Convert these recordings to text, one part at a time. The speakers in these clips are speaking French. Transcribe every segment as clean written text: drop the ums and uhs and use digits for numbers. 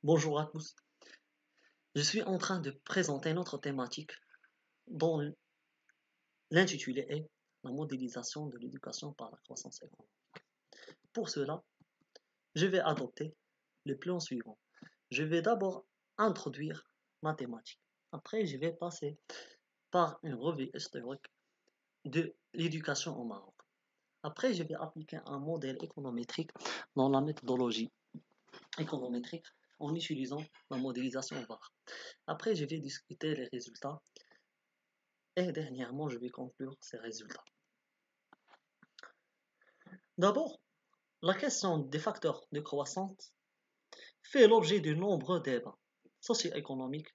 Bonjour à tous. Je suis en train de présenter notre thématique dont l'intitulé est la modélisation de l'éducation par la croissance économique. Pour cela, je vais adopter le plan suivant. Je vais d'abord introduire ma thématique. Après, je vais passer par une revue historique de l'éducation au Maroc. Après, je vais appliquer un modèle économétrique dans la méthodologie économétrique en utilisant la modélisation VAR. Après, je vais discuter les résultats et dernièrement, je vais conclure ces résultats. D'abord, la question des facteurs de croissance fait l'objet de nombreux débats socio-économiques.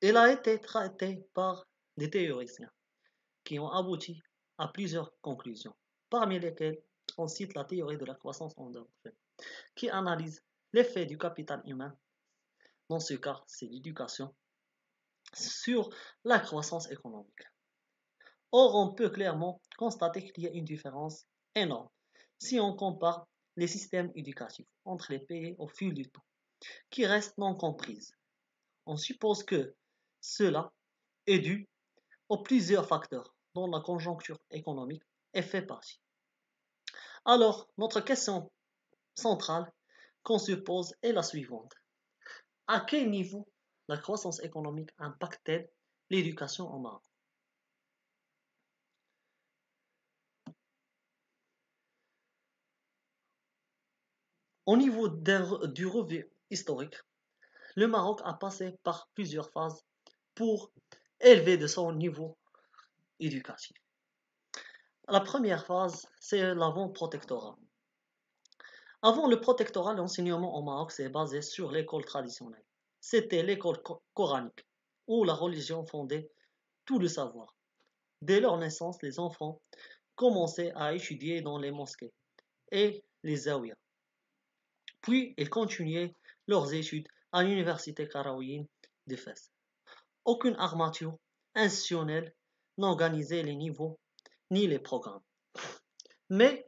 Elle a été traitée par des théoriciens qui ont abouti à plusieurs conclusions, parmi lesquelles on cite la théorie de la croissance endogène, qui analyse l'effet du capital humain, dans ce cas c'est l'éducation, sur la croissance économique. Or, on peut clairement constater qu'il y a une différence énorme si on compare les systèmes éducatifs entre les pays au fil du temps, qui restent non comprises. On suppose que cela est dû aux plusieurs facteurs dont la conjoncture économique est fait partie. Alors, notre question centrale qu'on se pose est la suivante. À quel niveau la croissance économique impacte-t-elle l'éducation au Maroc? Au niveau du revue historique, le Maroc a passé par plusieurs phases pour élever de son niveau éducatif. La première phase, c'est l'avant-protectorat. Avant le protectorat, l'enseignement au Maroc s'est basé sur l'école traditionnelle. C'était l'école coranique, où la religion fondait tout le savoir. Dès leur naissance, les enfants commençaient à étudier dans les mosquées et les zawiyas. Puis, ils continuaient leurs études à l'université karaouienne de Fès. Aucune armature institutionnelle n'organisait les niveaux ni les programmes. Mais,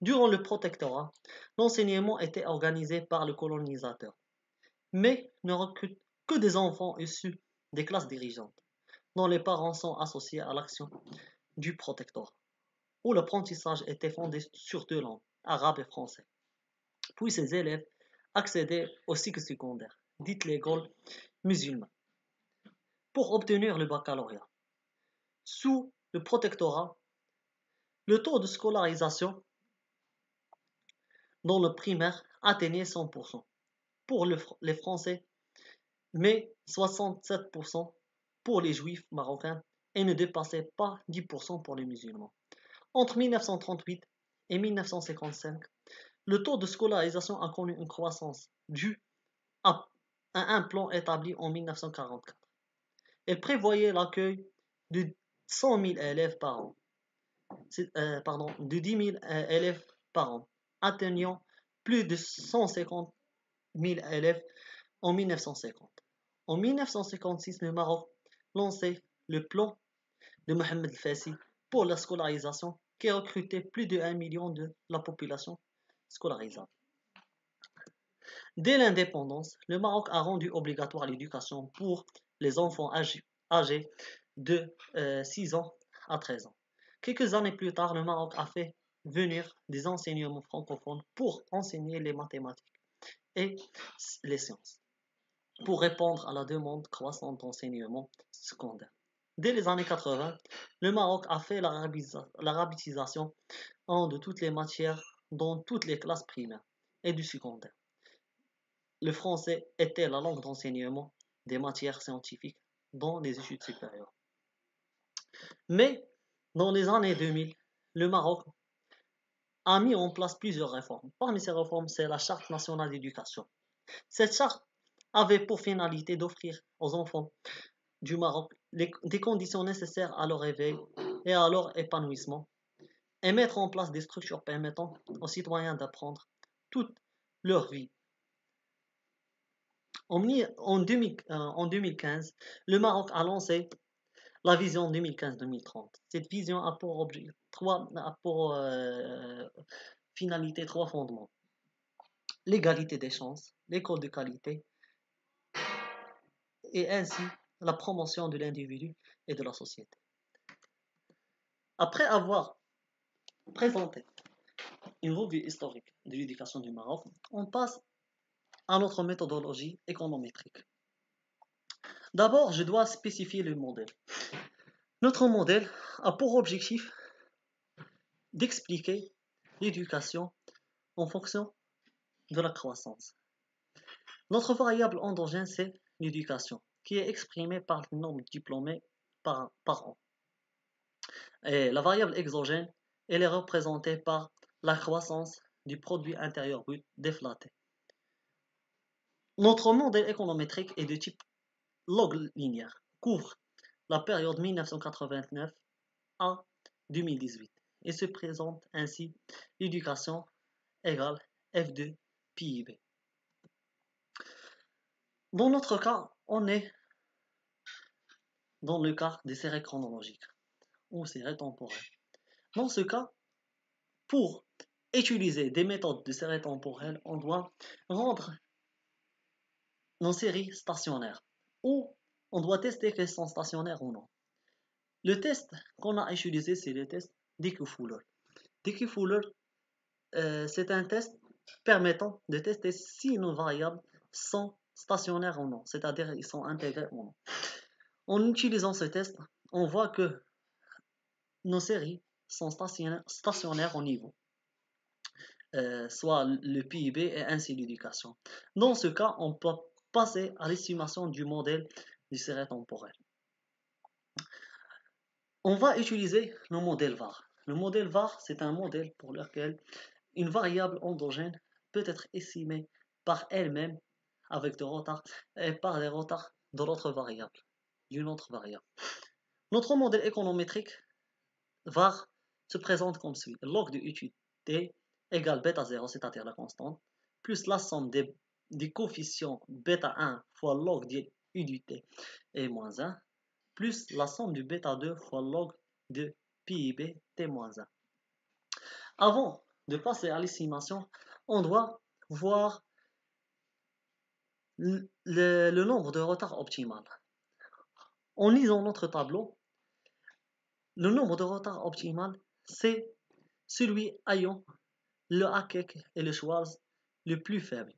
durant le protectorat, l'enseignement était organisé par le colonisateur, mais ne recrute que des enfants issus des classes dirigeantes, dont les parents sont associés à l'action du protectorat, où l'apprentissage était fondé sur deux langues, arabe et français. Puis ces élèves accédaient au cycle secondaire, dit l'école musulmane, pour obtenir le baccalauréat. Sous le protectorat, le taux de scolarisation dans le primaire atteignait 100% pour les Français, mais 67% pour les Juifs marocains et ne dépassait pas 10% pour les musulmans. Entre 1938 et 1955, le taux de scolarisation a connu une croissance due à un plan établi en 1944. Elle prévoyait l'accueil de 100 000 élèves par an, de 10 000 élèves par an, atteignant plus de 150 000 élèves en 1950. En 1956, le Maroc lançait le plan de Mohamed El-Fassi pour la scolarisation qui recrutait plus de 1 million de la population scolarisable. Dès l'indépendance, le Maroc a rendu obligatoire l'éducation pour les enfants âgés de 6 ans à 13 ans. Quelques années plus tard, le Maroc a fait venir des enseignements francophones pour enseigner les mathématiques et les sciences, pour répondre à la demande croissante d'enseignement secondaire. Dès les années 80, le Maroc a fait l'arabisation de toutes les matières dans toutes les classes primaires et du secondaire. Le français était la langue d'enseignement des matières scientifiques dans les études supérieures. Mais dans les années 2000, le Maroc a mis en place plusieurs réformes. Parmi ces réformes, c'est la Charte nationale d'éducation. Cette charte avait pour finalité d'offrir aux enfants du Maroc des conditions nécessaires à leur éveil et à leur épanouissement et mettre en place des structures permettant aux citoyens d'apprendre toute leur vie. En 2015, le Maroc a lancé la vision 2015-2030. Cette vision a pour finalité trois fondements. l'égalité des chances, l'école de qualité et ainsi la promotion de l'individu et de la société. Après avoir présenté une revue historique de l'éducation du Maroc, on passe à notre méthodologie économétrique. D'abord, je dois spécifier le modèle. Notre modèle a pour objectif d'expliquer l'éducation en fonction de la croissance. Notre variable endogène, c'est l'éducation, qui est exprimée par le nombre diplômés par an. Et la variable exogène, elle est représentée par la croissance du produit intérieur brut déflaté. Notre modèle économétrique est de type log linéaire, couvre la période 1989 à 2018 et se présente ainsi l'éducation égale F2 PIB. Dans notre cas, on est dans le cas des séries chronologiques ou séries temporelles. Dans ce cas, pour utiliser des méthodes de séries temporelles, on doit rendre nos séries stationnaires ou on doit tester qu'elles sont stationnaires ou non. Le test qu'on a utilisé, c'est le test Dickey-Fuller. Dickey-Fuller, c'est un test permettant de tester si nos variables sont stationnaires ou non, c'est-à-dire ils sont intégrés ou non. En utilisant ce test, on voit que nos séries sont stationnaires au niveau, soit le PIB et ainsi l'éducation. Dans ce cas, on peut passer à l'estimation du modèle du série temporel. On va utiliser le modèle VAR. Le modèle VAR, c'est un modèle pour lequel une variable endogène peut être estimée par elle-même avec des retards et par des retards de l'autre variable, d'une autre variable. Notre modèle économétrique VAR se présente comme suit. Log de UT égale bêta 0, c'est-à-dire la constante, plus la somme des coefficients bêta 1 fois log de U du T et moins 1, plus la somme du bêta 2 fois log de PIB T-1. Avant de passer à l'estimation, on doit voir le nombre de retards optimal. En lisant notre tableau, le nombre de retards optimal, c'est celui ayant le Hakek et le Schwarz le plus faible.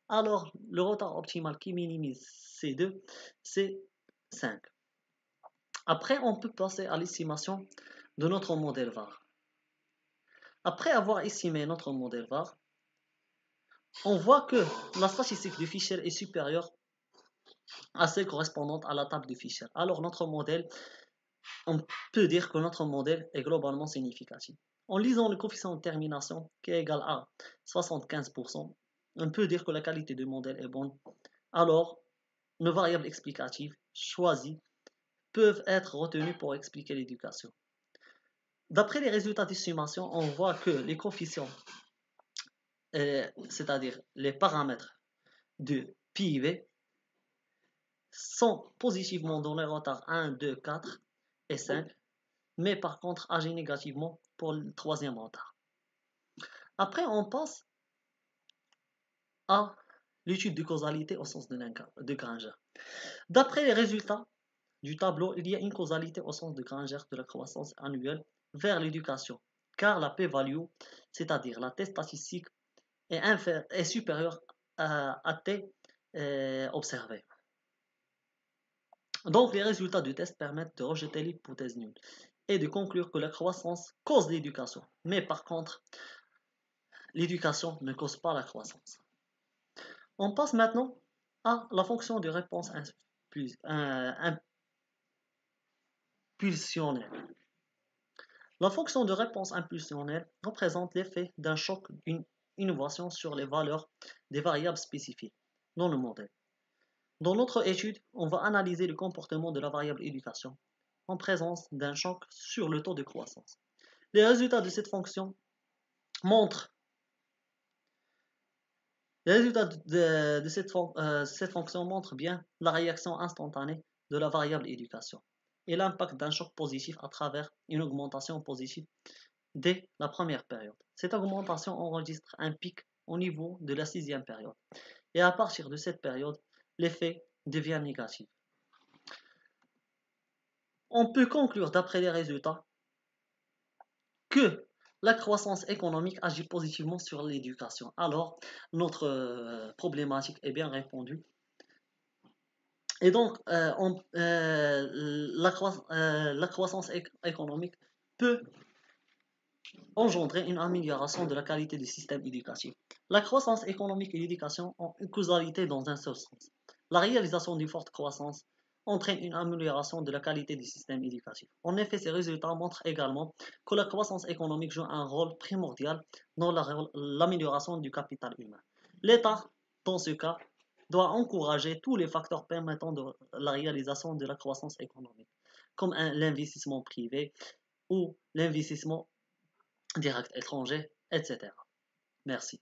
Alors, le retard optimal qui minimise ces deux, c'est 5. Après, on peut passer à l'estimation de notre modèle VAR. Après avoir estimé notre modèle VAR, on voit que la statistique de Fisher est supérieure à celle correspondante à la table de Fisher. Alors, on peut dire que notre modèle est globalement significatif. En lisant le coefficient de termination qui est égal à 75%, on peut dire que la qualité du modèle est bonne. Alors, nos variables explicatives choisies peuvent être retenues pour expliquer l'éducation. D'après les résultats d'estimation, on voit que les coefficients, c'est-à-dire les paramètres de PIV, sont positivement dans les retards 1, 2, 4 et 5, mais par contre agit négativement pour le troisième retard. Après, on passe à l'étude de causalité au sens de Granger. D'après les résultats du tableau, il y a une causalité au sens de Granger de la croissance annuelle vers l'éducation, car la p-value, c'est-à-dire la t statistique, est supérieure à t observé. Donc, les résultats du test permettent de rejeter l'hypothèse nulle et de conclure que la croissance cause l'éducation. Mais par contre, l'éducation ne cause pas la croissance. On passe maintenant à la fonction de réponse impulsionnelle. La fonction de réponse impulsionnelle représente l'effet d'un choc d'une innovation sur les valeurs des variables spécifiques dans le modèle. Dans notre étude, on va analyser le comportement de la variable éducation en présence d'un choc sur le taux de croissance. Les résultats de cette fonction montrent cette fonction montre bien la réaction instantanée de la variable éducation et l'impact d'un choc positif à travers une augmentation positive dès la première période. Cette augmentation enregistre un pic au niveau de la sixième période. Et à partir de cette période, l'effet devient négatif. On peut conclure d'après les résultats que la croissance économique agit positivement sur l'éducation. Alors, notre problématique est bien répondue. Et donc, la croissance économique peut engendrer une amélioration de la qualité du système éducatif. La croissance économique et l'éducation ont une causalité dans un seul sens. La réalisation d'une forte croissance entraîne une amélioration de la qualité du système éducatif. En effet, ces résultats montrent également que la croissance économique joue un rôle primordial dans l'amélioration du capital humain. L'État, dans ce cas, doit encourager tous les facteurs permettant de la réalisation de la croissance économique, comme l'investissement privé ou l'investissement direct étranger, etc. Merci.